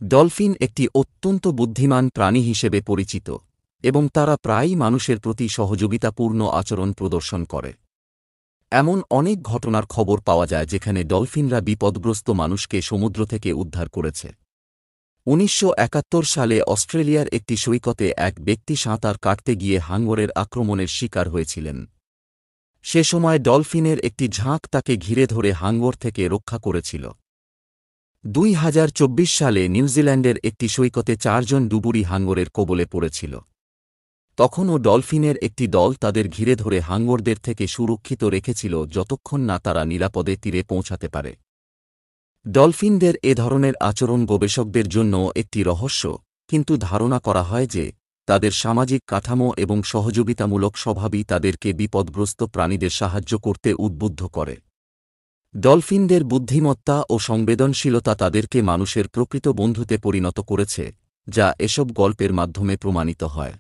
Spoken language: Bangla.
ডলফিন একটি অত্যন্ত বুদ্ধিমান প্রাণী হিসেবে পরিচিত এবং তারা প্রায়ই মানুষের প্রতি সহযোগিতাপূর্ণ আচরণ প্রদর্শন করে। এমন অনেক ঘটনার খবর পাওয়া যায় যেখানে ডলফিনরা বিপদগ্রস্ত মানুষকে সমুদ্র থেকে উদ্ধার করেছে। ১৯৭১ সালে অস্ট্রেলিয়ার একটি সৈকতে এক ব্যক্তি সাঁতার কাটতে গিয়ে হাঙরের আক্রমণের শিকার হয়েছিলেন। সে সময় ডলফিনের একটি ঝাঁক তাকে ঘিরে ধরে হাঙর থেকে রক্ষা করেছিল। ২০২৪ সালে নিউজিল্যান্ডের একটি সৈকতে ৪ জন ডুবুরি হাঙরের কবলে পড়েছিল। তখনও ডলফিনের একটি দল তাদের ঘিরে ধরে হাঙরদের থেকে সুরক্ষিত রেখেছিল যতক্ষণ না তারা নিরাপদে তীরে পৌঁছাতে পারে। ডলফিনদের এ ধরনের আচরণ গবেষকদের জন্য একটি রহস্য, কিন্তু ধারণা করা হয় যে তাদের সামাজিক কাঠামো এবং সহযোগিতামূলক স্বভাবই তাদেরকে বিপদগ্রস্ত প্রাণীদের সাহায্য করতে উদ্বুদ্ধ করে। ডলফিনদের বুদ্ধিমত্তা ও সংবেদনশীলতা তাদেরকে মানুষের প্রকৃত বন্ধুতে পরিণত করেছে, যা এসব গল্পের মাধ্যমে প্রমাণিত হয়।